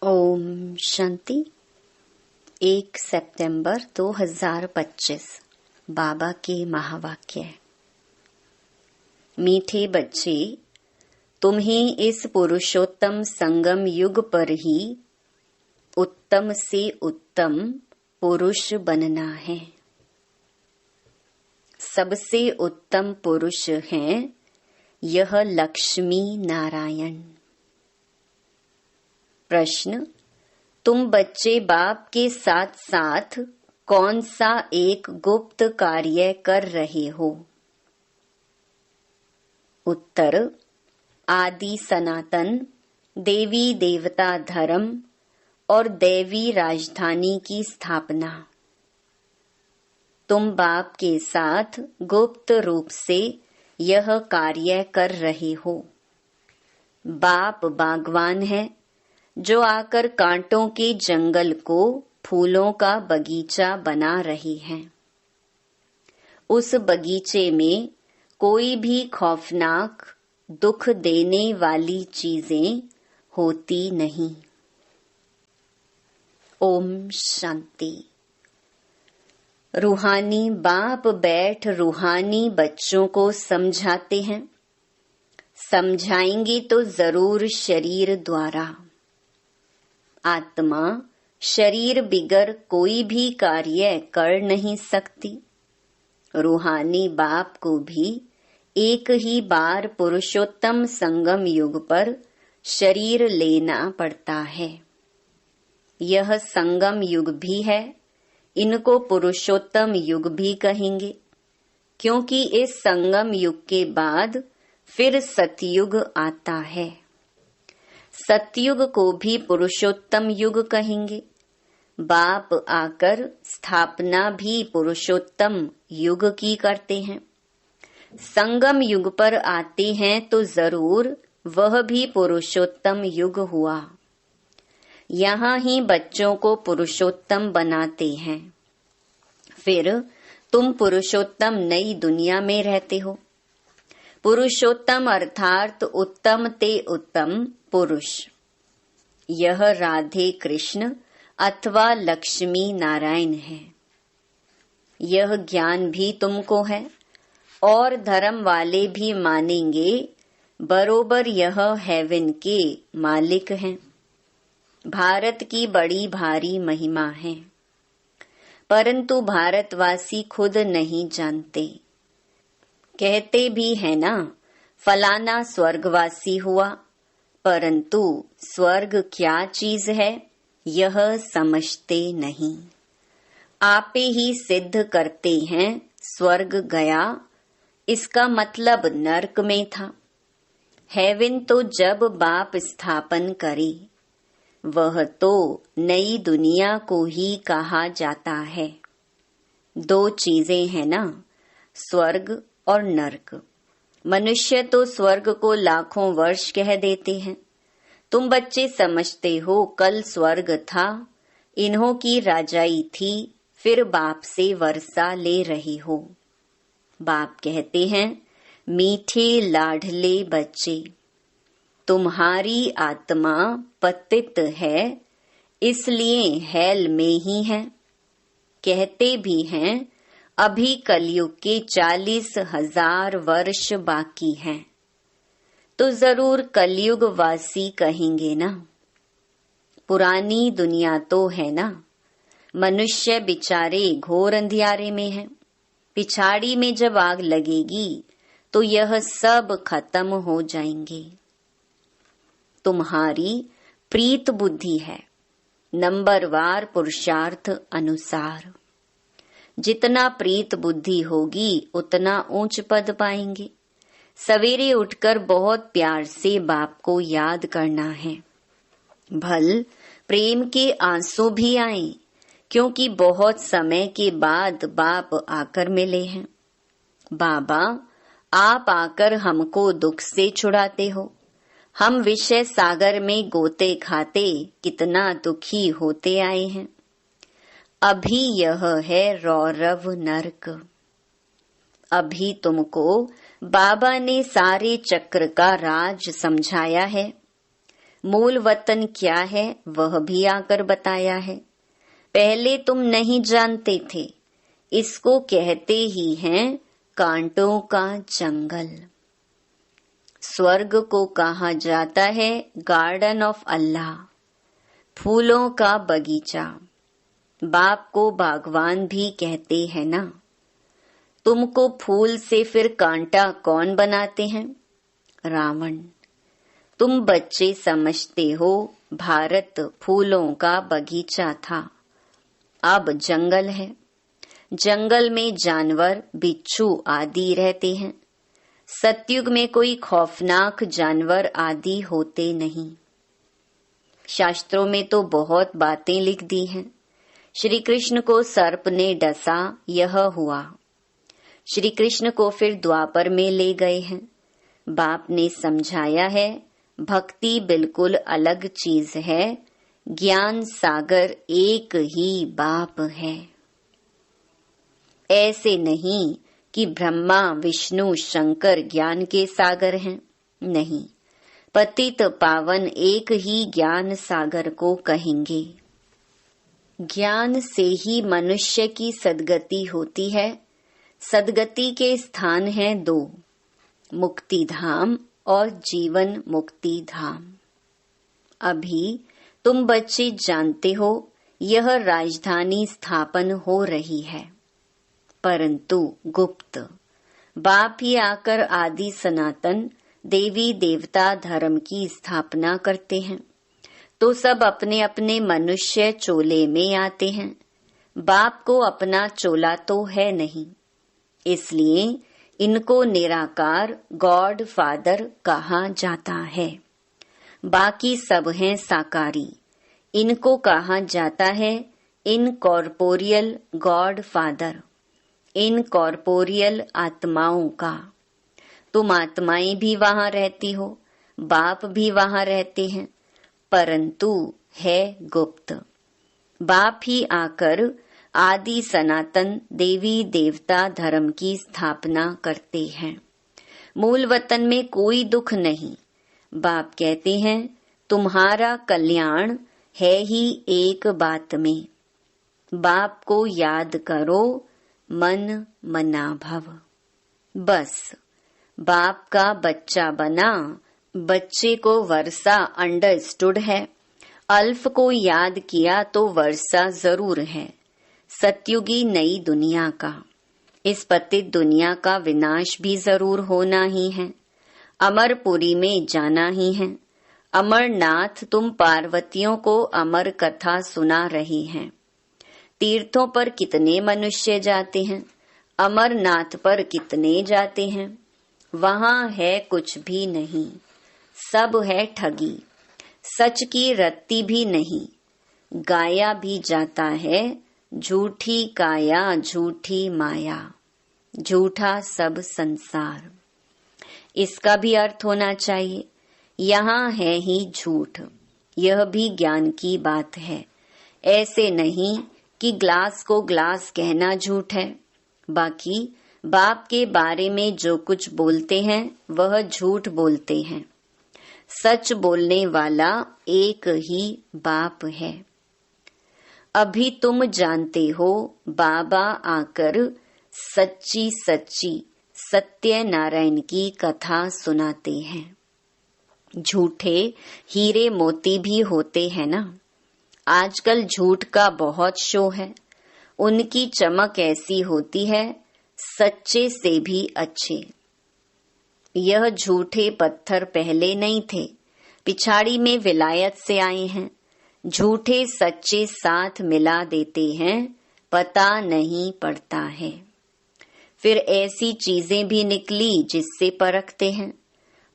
ओम शांति। 1 सितंबर 2025 बाबा के महावाक्य। मीठे बच्चे, तुम्हें इस पुरुषोत्तम संगम युग पर ही उत्तम से उत्तम पुरुष बनना है। सबसे उत्तम पुरुष हैं यह लक्ष्मी नारायण। प्रश्न, तुम बच्चे बाप के साथ साथ कौन सा एक गुप्त कार्य कर रहे हो? उत्तर, आदि सनातन देवी देवता धर्म और देवी राजधानी की स्थापना। तुम बाप के साथ गुप्त रूप से यह कार्य कर रहे हो। बाप बागवान है जो आकर कांटों के जंगल को फूलों का बगीचा बना रही हैं। उस बगीचे में कोई भी खौफनाक दुख देने वाली चीजें होती नहीं। ओम शांति। रूहानी बाप बैठ रूहानी बच्चों को समझाते हैं। समझाएंगे तो जरूर शरीर द्वारा। आत्मा शरीर बिगर कोई भी कार्य कर नहीं सकती। रूहानी बाप को भी एक ही बार पुरुषोत्तम संगम युग पर शरीर लेना पड़ता है। यह संगम युग भी है, इनको पुरुषोत्तम युग भी कहेंगे, क्योंकि इस संगम युग के बाद फिर सतयुग आता है। सतयुग को भी पुरुषोत्तम युग कहेंगे। बाप आकर स्थापना भी पुरुषोत्तम युग की करते हैं। संगम युग पर आते हैं तो जरूर वह भी पुरुषोत्तम युग हुआ। यहाँ ही बच्चों को पुरुषोत्तम बनाते हैं। फिर तुम पुरुषोत्तम नई दुनिया में रहते हो। पुरुषोत्तम अर्थात उत्तम ते उत्तम पुरुष। यह राधे कृष्ण अथवा लक्ष्मी नारायण है। यह ज्ञान भी तुमको है और धर्म वाले भी मानेंगे बरोबर यह हेवन के मालिक हैं। भारत की बड़ी भारी महिमा है, परंतु भारतवासी खुद नहीं जानते। कहते भी है ना, फलाना स्वर्गवासी हुआ, परंतु स्वर्ग क्या चीज है यह समझते नहीं। आपे ही सिद्ध करते हैं स्वर्ग गया, इसका मतलब नरक में था। हेवन तो जब बाप स्थापन करे, वह तो नई दुनिया को ही कहा जाता है। दो चीजें हैं ना, स्वर्ग और नरक। मनुष्य तो स्वर्ग को लाखों वर्ष कह देते हैं। तुम बच्चे समझते हो कल स्वर्ग था, इन्हों की राजाई थी, फिर बाप से वर्षा ले रही हो। बाप कहते हैं, मीठे लाडले बच्चे, तुम्हारी आत्मा पतित है, इसलिए हेल में ही है। कहते भी हैं अभी कलयुग के 40,000 वर्ष बाकी हैं, तो जरूर कलयुग वासी कहेंगे ना। पुरानी दुनिया तो है ना, मनुष्य बिचारे घोर अंधियारे में है। पिछाड़ी में जब आग लगेगी तो यह सब खत्म हो जाएंगे। तुम्हारी प्रीत बुद्धि है, नंबरवार पुरुषार्थ अनुसार। जितना प्रीत बुद्धि होगी उतना ऊंच पद पाएंगे। सवेरे उठकर बहुत प्यार से बाप को याद करना है। भल प्रेम के आंसू भी आए, क्योंकि बहुत समय के बाद बाप आकर मिले हैं। बाबा, आप आकर हमको दुख से छुड़ाते हो। हम विषय सागर में गोते खाते कितना दुखी होते आए हैं। अभी यह है रौरव नरक। अभी तुमको बाबा ने सारे चक्र का राज समझाया है। मूल वतन क्या है वह भी आकर बताया है। पहले तुम नहीं जानते थे, इसको कहते ही हैं कांटों का जंगल। स्वर्ग को कहा जाता है गार्डन ऑफ अल्लाह, फूलों का बगीचा। बाप को बागवान भी कहते हैं ना। तुमको फूल से फिर कांटा कौन बनाते हैं? रावण। तुम बच्चे समझते हो भारत फूलों का बगीचा था, अब जंगल है। जंगल में जानवर, बिच्छू आदि रहते हैं। सतयुग में कोई खौफनाक जानवर आदि होते नहीं। शास्त्रों में तो बहुत बातें लिख दी हैं। श्री कृष्ण को सर्प ने डसा, यह हुआ। श्री कृष्ण को फिर द्वापर में ले गए हैं। बाप ने समझाया है भक्ति बिल्कुल अलग चीज है, ज्ञान सागर एक ही बाप है। ऐसे नहीं कि ब्रह्मा विष्णु शंकर ज्ञान के सागर हैं, नहीं, पतित पावन एक ही ज्ञान सागर को कहेंगे। ज्ञान से ही मनुष्य की सद्गति होती है। सद्गति के स्थान हैं दो, मुक्ति धाम और जीवन मुक्ति धाम। अभी तुम बच्चे जानते हो यह राजधानी स्थापन हो रही है, परंतु गुप्त। बाप ही आकर आदि सनातन देवी देवता धर्म की स्थापना करते हैं, तो सब अपने अपने मनुष्य चोले में आते हैं। बाप को अपना चोला तो है नहीं, इसलिए इनको निराकार गॉड फादर कहा जाता है। बाकी सब हैं साकारी, इनको कहा जाता है इनकॉर्पोरियल गॉड फादर, इनकॉर्पोरियल आत्माओं का। तुम आत्माएं भी वहां रहती हो, बाप भी वहां रहते हैं, परंतु है गुप्त। बाप ही आकर आदि सनातन देवी देवता धर्म की स्थापना करते हैं। मूल वतन में कोई दुख नहीं। बाप कहते हैं तुम्हारा कल्याण है ही एक बात में। बाप को याद करो मन मना भव। बस बाप का बच्चा बना, बच्चे को वर्षा अंडरस्टूड है। अल्फ को याद किया तो वर्षा जरूर है। सतयुगी नई दुनिया का, इस पतित दुनिया का विनाश भी जरूर होना ही है। अमरपुरी में जाना ही है। अमरनाथ तुम पार्वतियों को अमर कथा सुना रही हैं। तीर्थों पर कितने मनुष्य जाते हैं, अमरनाथ पर कितने जाते हैं। वहां है कुछ भी नहीं, सब है ठगी। सच की रत्ती भी नहीं। गाया भी जाता है झूठी काया झूठी माया, झूठा सब संसार। इसका भी अर्थ होना चाहिए, यहाँ है ही झूठ। यह भी ज्ञान की बात है। ऐसे नहीं कि ग्लास को ग्लास कहना झूठ है, बाकी बाप के बारे में जो कुछ बोलते हैं वह झूठ बोलते हैं। सच बोलने वाला एक ही बाप है। अभी तुम जानते हो बाबा आकर सच्ची सच्ची सत्य नारायण की कथा सुनाते हैं। झूठे हीरे मोती भी होते हैं ना। आजकल झूठ का बहुत शो है। उनकी चमक ऐसी होती है, सच्चे से भी अच्छे। यह झूठे पत्थर पहले नहीं थे, पिछाड़ी में विलायत से आए हैं। झूठे सच्चे साथ मिला देते हैं, पता नहीं पड़ता है। फिर ऐसी चीजें भी निकली जिससे परखते हैं।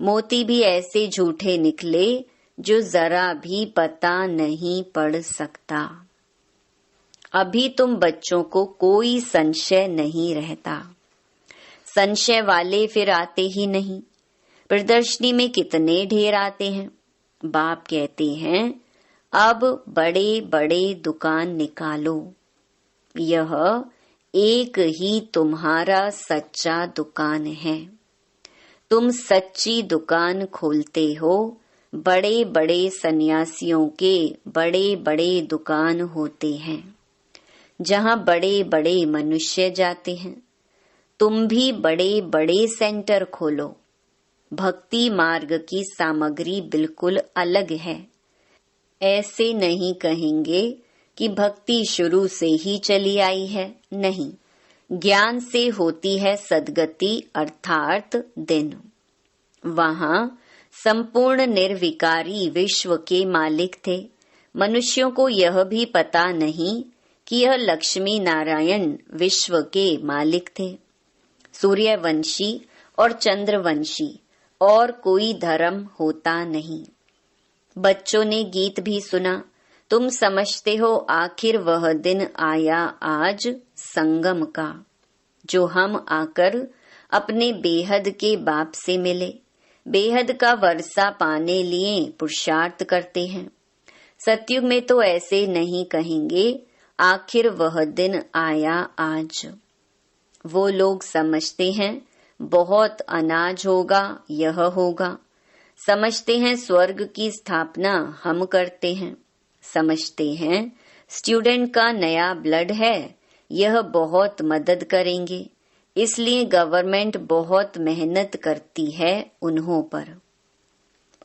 मोती भी ऐसे झूठे निकले जो जरा भी पता नहीं पड़ सकता। अभी तुम बच्चों को कोई संशय नहीं रहता। संशय वाले फिर आते ही नहीं। प्रदर्शनी में कितने ढेर आते हैं। बाप कहते हैं अब बड़े बड़े दुकान निकालो। यह एक ही तुम्हारा सच्चा दुकान है। तुम सच्ची दुकान खोलते हो, बड़े बड़े सन्यासियों के बड़े बड़े दुकान होते हैं, जहाँ बड़े बड़े मनुष्य जाते हैं। तुम भी बड़े बड़े सेंटर खोलो। भक्ति मार्ग की सामग्री बिल्कुल अलग है। ऐसे नहीं कहेंगे कि भक्ति शुरू से ही चली आई है, नहीं, ज्ञान से होती है सद्गति अर्थात दिन। वहाँ संपूर्ण निर्विकारी विश्व के मालिक थे। मनुष्यों को यह भी पता नहीं कि यह लक्ष्मी नारायण विश्व के मालिक थे। सूर्यवंशी और चंद्रवंशी और कोई धर्म होता नहीं। बच्चों ने गीत भी सुना, तुम समझते हो आखिर वह दिन आया आज संगम का, जो हम आकर अपने बेहद के बाप से मिले, बेहद का वर्षा पाने लिए पुरुषार्थ करते हैं। सतयुग में तो ऐसे नहीं कहेंगे आखिर वह दिन आया आज। वो लोग समझते हैं बहुत अनाज होगा, यह होगा। समझते हैं स्वर्ग की स्थापना हम करते हैं। समझते हैं स्टूडेंट का नया ब्लड है, यह बहुत मदद करेंगे, इसलिए गवर्नमेंट बहुत मेहनत करती है उन्हों पर।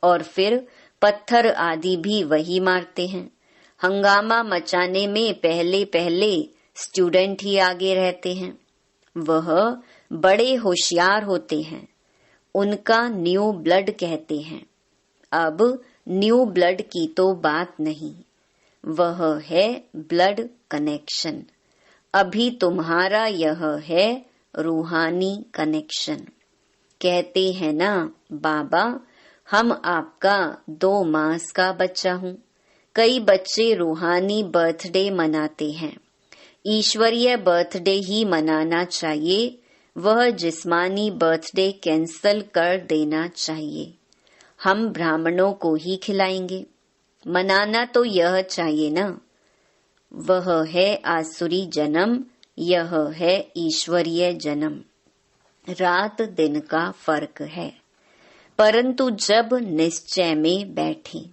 और फिर पत्थर आदि भी वही मारते हैं। हंगामा मचाने में पहले पहले स्टूडेंट ही आगे रहते हैं। वह बड़े होशियार होते हैं, उनका न्यू ब्लड कहते हैं। अब न्यू ब्लड की तो बात नहीं, वह है ब्लड कनेक्शन। अभी तुम्हारा यह है रूहानी कनेक्शन। कहते हैं ना बाबा, हम आपका 2 मास का बच्चा हूँ। कई बच्चे रूहानी बर्थडे मनाते हैं। ईश्वरीय बर्थडे ही मनाना चाहिए, वह जिस्मानी बर्थडे कैंसल कर देना चाहिए। हम ब्राह्मणों को ही खिलाएंगे। मनाना तो यह चाहिए ना। वह है आसुरी जन्म, यह है ईश्वरीय जन्म। रात दिन का फर्क है, परंतु जब निश्चय में बैठे,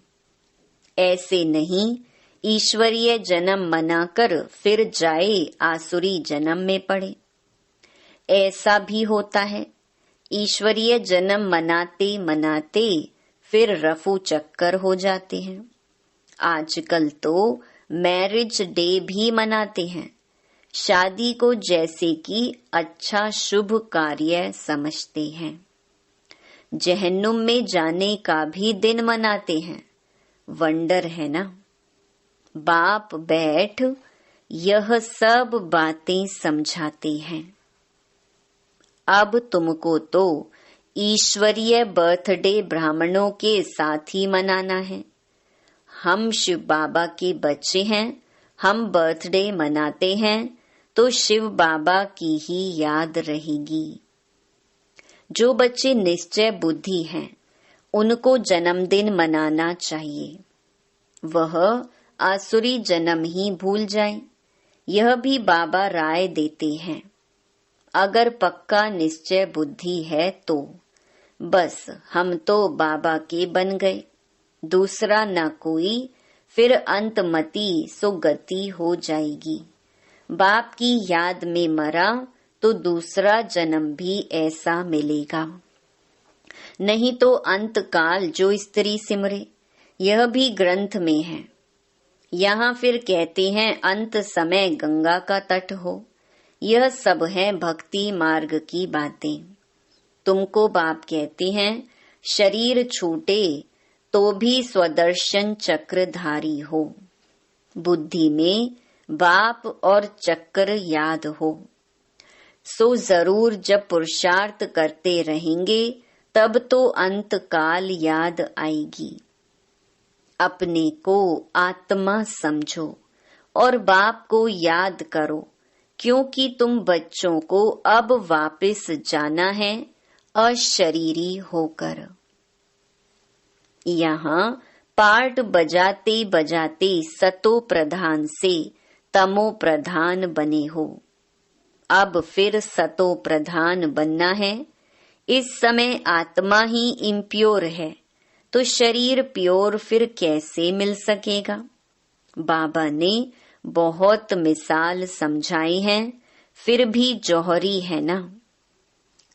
ऐसे नहीं ईश्वरीय जन्म मनाकर फिर जाए आसुरी जन्म में पड़े। ऐसा भी होता है, ईश्वरीय जन्म मनाते मनाते फिर रफू चक्कर हो जाते हैं। आजकल तो मैरिज डे भी मनाते हैं, शादी को जैसे कि अच्छा शुभ कार्य समझते हैं। जहन्नुम में जाने का भी दिन मनाते हैं। वंडर है ना। बाप बैठ यह सब बातें समझाते हैं। अब तुमको तो ईश्वरीय बर्थडे ब्राह्मणों के साथ ही मनाना है। हम शिव बाबा के बच्चे हैं, हम बर्थडे मनाते हैं तो शिव बाबा की ही याद रहेगी। जो बच्चे निश्चय बुद्धि हैं, उनको जन्मदिन मनाना चाहिए। वह आसुरी जन्म ही भूल जाएं। यह भी बाबा राय देते हैं। अगर पक्का निश्चय बुद्धि है तो बस हम तो बाबा के बन गए, दूसरा न कोई, फिर अंतमति सुगति हो जाएगी। बाप की याद में मरा तो दूसरा जन्म भी ऐसा मिलेगा। नहीं तो अंतकाल जो स्त्री सिमरे, यह भी ग्रंथ में है। यहाँ फिर कहते हैं अंत समय गंगा का तट हो। यह सब है भक्ति मार्ग की बातें। तुमको बाप कहते हैं शरीर छूटे तो भी स्वदर्शन चक्रधारी हो। बुद्धि में बाप और चक्र याद हो। सो जरूर जब पुरुषार्थ करते रहेंगे तब तो अंत काल याद आएगी। अपने को आत्मा समझो और बाप को याद करो, क्योंकि तुम बच्चों को अब वापस जाना है अशरीरी होकर। यहाँ पार्ट बजाते बजाते सतो प्रधान से तमो प्रधान बने हो। अब फिर सतो प्रधान बनना है। इस समय आत्मा ही इम्प्योर है, तो शरीर प्योर फिर कैसे मिल सकेगा। बाबा ने बहुत मिसाल समझाई है, फिर भी जौहरी है ना।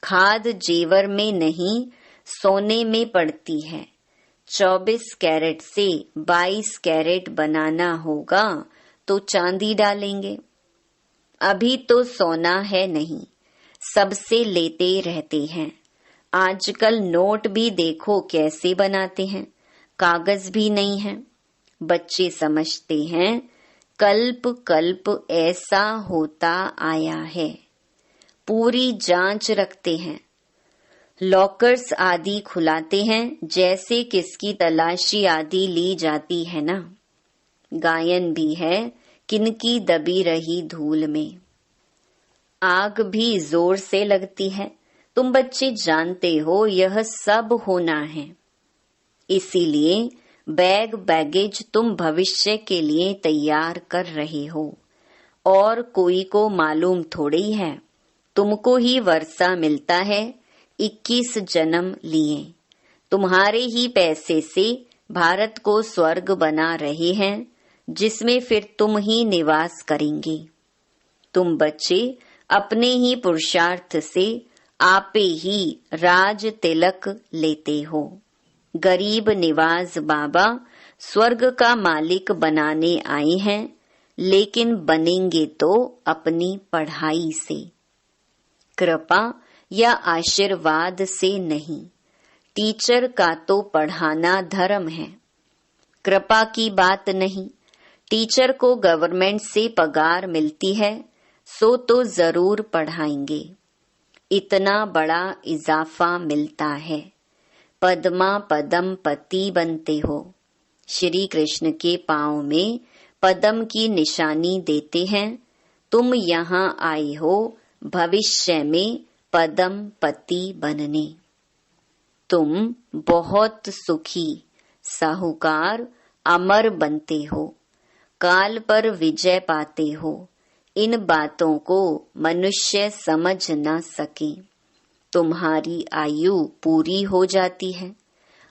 खाद जेवर में नहीं सोने में पड़ती है। 24 कैरेट से 22 कैरेट बनाना होगा तो चांदी डालेंगे। अभी तो सोना है नहीं, सबसे लेते रहते हैं। आजकल नोट भी देखो कैसे बनाते हैं, कागज भी नहीं है। बच्चे समझते हैं कल्प कल्प ऐसा होता आया है। पूरी जांच रखते हैं, लॉकर्स आदि खुलाते हैं, जैसे किसकी तलाशी आदि ली जाती है ना। गायन भी है किनकी दबी रही धूल में। आग भी जोर से लगती है। तुम बच्चे जानते हो यह सब होना है। इसीलिए बैग बैगेज तुम भविष्य के लिए तैयार कर रहे हो। और कोई को मालूम थोड़ी है, तुमको ही वर्षा मिलता है। 21 जन्म लिए तुम्हारे ही पैसे से भारत को स्वर्ग बना रहे हैं, जिसमें फिर तुम ही निवास करेंगे। तुम बच्चे अपने ही पुरुषार्थ से आपे ही राज तिलक लेते हो। गरीब निवाज बाबा स्वर्ग का मालिक बनाने आए हैं, लेकिन बनेंगे तो अपनी पढ़ाई से, कृपा या आशीर्वाद से नहीं। टीचर का तो पढ़ाना धर्म है, कृपा की बात नहीं। टीचर को गवर्नमेंट से पगार मिलती है, सो तो जरूर पढ़ाएंगे। इतना बड़ा इजाफा मिलता है। पद्मा पदम पति बनते हो। श्री कृष्ण के पांव में पद्म की निशानी देते हैं। तुम यहाँ आए हो भविष्य में पद्म पति बनने। तुम बहुत सुखी, साहूकार, अमर बनते हो, काल पर विजय पाते हो। इन बातों को मनुष्य समझ न सके। तुम्हारी आयु पूरी हो जाती है,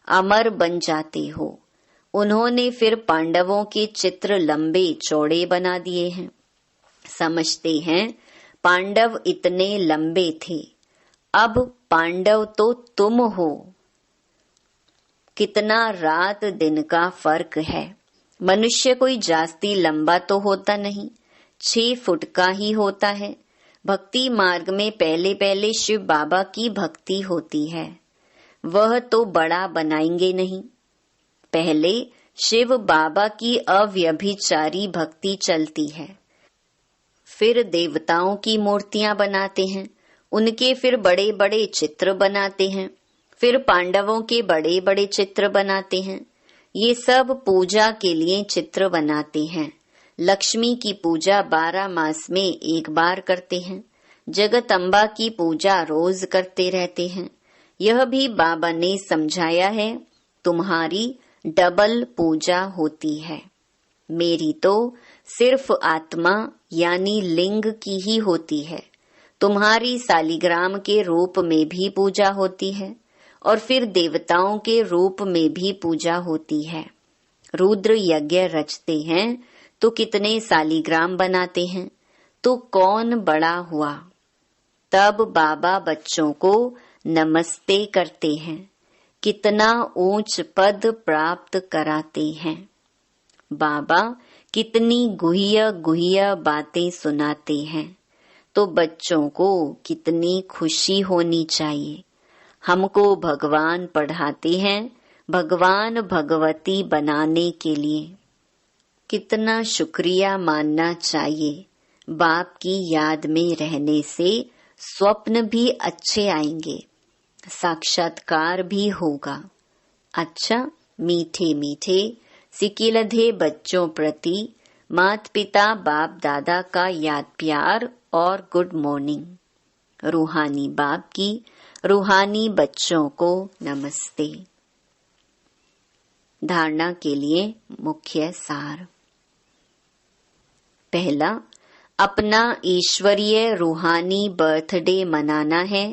अमर बन जाते हो। उन्होंने फिर पांडवों के चित्र लंबे चौड़े बना दिए हैं। समझते हैं पांडव इतने लंबे थे, अब पांडव तो तुम हो। कितना रात दिन का फर्क है। मनुष्य कोई जास्ती लंबा तो होता नहीं, 6 फुट का ही होता है। भक्ति मार्ग में पहले पहले शिव बाबा की भक्ति होती है, वह तो बड़ा बनाएंगे नहीं। पहले शिव बाबा की अव्यभिचारी भक्ति चलती है, फिर देवताओं की मूर्तियां बनाते हैं, उनके फिर बड़े बड़े चित्र बनाते हैं, फिर पांडवों के बड़े बड़े चित्र बनाते हैं। ये सब पूजा के लिए चित्र बनाते हैं। लक्ष्मी की पूजा 12 मास में एक बार करते हैं। जगदम्बा की पूजा रोज करते रहते हैं। यह भी बाबा ने समझाया है, तुम्हारी डबल पूजा होती है। मेरी तो सिर्फ आत्मा यानी लिंग की ही होती है। तुम्हारी सालिग्राम के रूप में भी पूजा होती है, और फिर देवताओं के रूप में भी पूजा होती है। रुद्र यज्ञ रचते हैं तो कितने सालिग्राम बनाते हैं, तो कौन बड़ा हुआ। तब बाबा बच्चों को नमस्ते करते हैं, कितना ऊंच पद प्राप्त कराते हैं। बाबा कितनी गुह्य गुह्य बातें सुनाते हैं, तो बच्चों को कितनी खुशी होनी चाहिए। हमको भगवान पढ़ाते हैं भगवान भगवती बनाने के लिए। कितना शुक्रिया मानना चाहिए। बाप की याद में रहने से स्वप्न भी अच्छे आएंगे, साक्षात्कार भी होगा। अच्छा, मीठे मीठे सिकिलधे बच्चों प्रति माता पिता बाप दादा का याद प्यार और गुड मॉर्निंग। रूहानी बाप की रूहानी बच्चों को नमस्ते। धारणा के लिए मुख्य सार। पहला, अपना ईश्वरीय रूहानी बर्थडे मनाना है,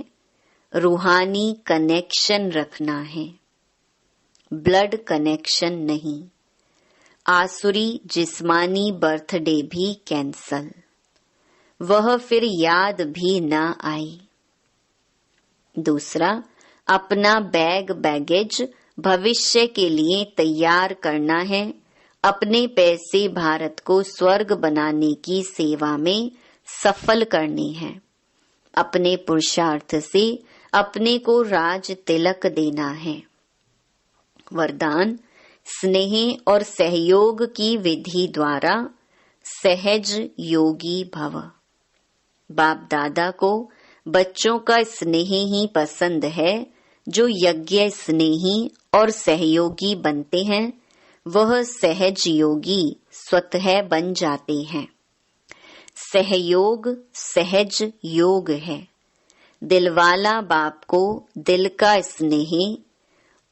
रूहानी कनेक्शन रखना है। ब्लड कनेक्शन नहीं। आसुरी जिस्मानी बर्थडे भी कैंसल, वह फिर याद भी न आई। दूसरा, अपना बैगेज भविष्य के लिए तैयार करना है। अपने पैसे भारत को स्वर्ग बनाने की सेवा में सफल करने हैं। अपने पुरुषार्थ से अपने को राज तिलक देना है। वरदान, स्नेह और सहयोग की विधि द्वारा सहज योगी भव। बाप दादा को बच्चों का स्नेह ही पसंद है। जो यज्ञ स्नेही और सहयोगी बनते हैं वह सहज योगी स्वतः बन जाते हैं। सहयोग सहज योग है। दिलवाला बाप को दिल का स्नेह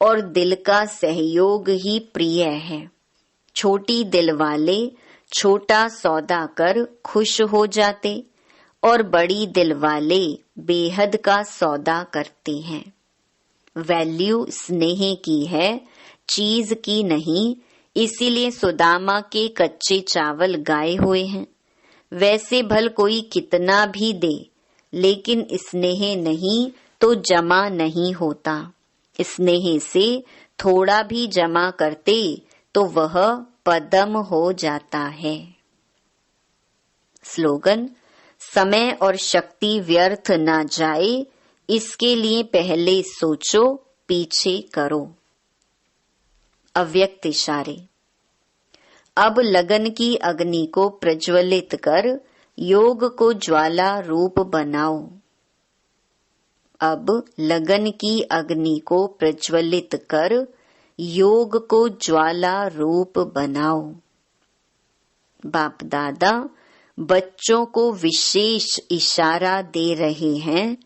और दिल का सहयोग ही प्रिय है। छोटी दिल वाले छोटा सौदा कर खुश हो जाते और बड़ी दिल वाले बेहद का सौदा करते हैं। वैल्यू स्नेह की है, चीज की नहीं। इसीलिए सुदामा के कच्चे चावल गाए हुए हैं। वैसे भल कोई कितना भी दे, लेकिन स्नेह नहीं तो जमा नहीं होता। स्नेह से थोड़ा भी जमा करते तो वह पद्म हो जाता है। स्लोगन, समय और शक्ति व्यर्थ न जाए, इसके लिए पहले सोचो, पीछे करो। अव्यक्त इशारे। अब लगन की अग्नि को प्रज्वलित कर योग को ज्वाला रूप बनाओ। अब लगन की अग्नि को प्रज्वलित कर योग को ज्वाला रूप बनाओ। बाप दादा बच्चों को विशेष इशारा दे रहे हैं।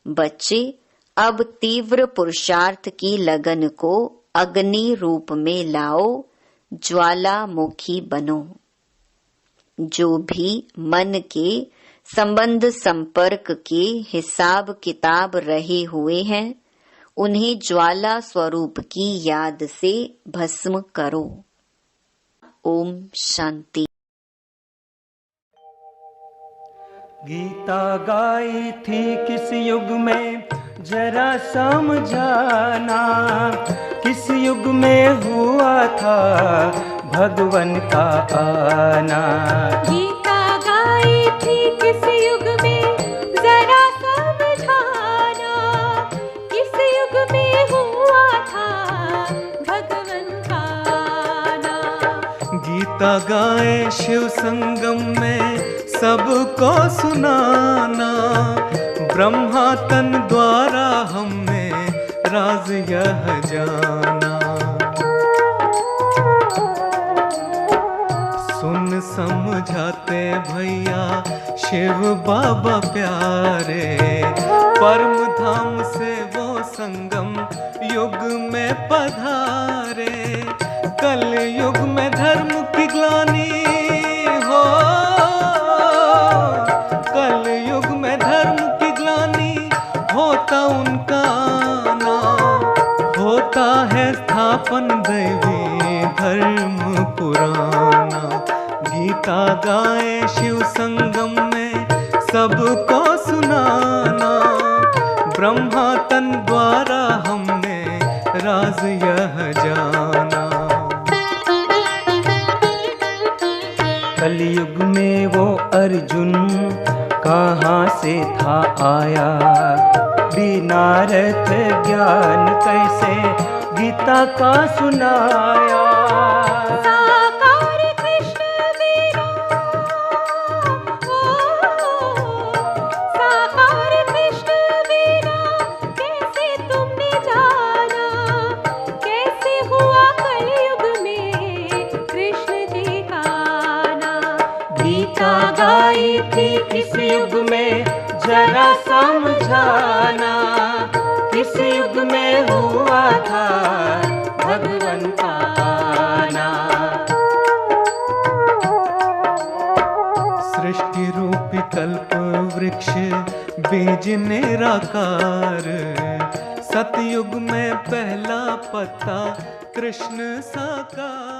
बच्चे, अब तीव्र पुरुषार्थ की लगन को अग्नि रूप में लाओ, ज्वालामुखी बनो। जो भी मन के संबंध संपर्क के हिसाब किताब रहे हुए हैं, उन्हें ज्वाला स्वरूप की याद से भस्म करो। ओम शांति। गीता गाई थी किस युग में, जरा समझाना। किस युग में हुआ था भगवन का आना। गीता गाई थी किस युग में, जरा समझाना। किस युग में हुआ था भगवन का आना। गीता गाए शिव संगम में सबको सुनाना। ब्रह्मा तन द्वारा हमने राज यह जाना। सुन समझाते भैया शिव बाबा प्यारे। परम धाम से वो संगम युग में पधारे। कल युग में धर्म की ग्लानि हो, कल युग में धर्म की ग्लानि होता उनका आना। होता है स्थापन दैवी धर्म पुराना। गीता गाए शिव संगम में सबको सुनाना। ब्रह्मा तन द्वारा हमने राज यह जाना। कलयुग में वो अर्जुन कहाँ से था आया। बिना रथ ज्ञान कैसे गीता का सुनाया। साकार कृष्ण विराम, साकार कृष्ण विराम, कैसे तुमने जाना। कैसे हुआ कलयुग में कृष्ण जी का आना। गीता गाई थी किस युग में, जरा समझाना। किस युग में हुआ था भगवन का आना। सृष्टि रूपी कल्प वृक्ष बीज निराकार। सतयुग में पहला पता कृष्ण साकार।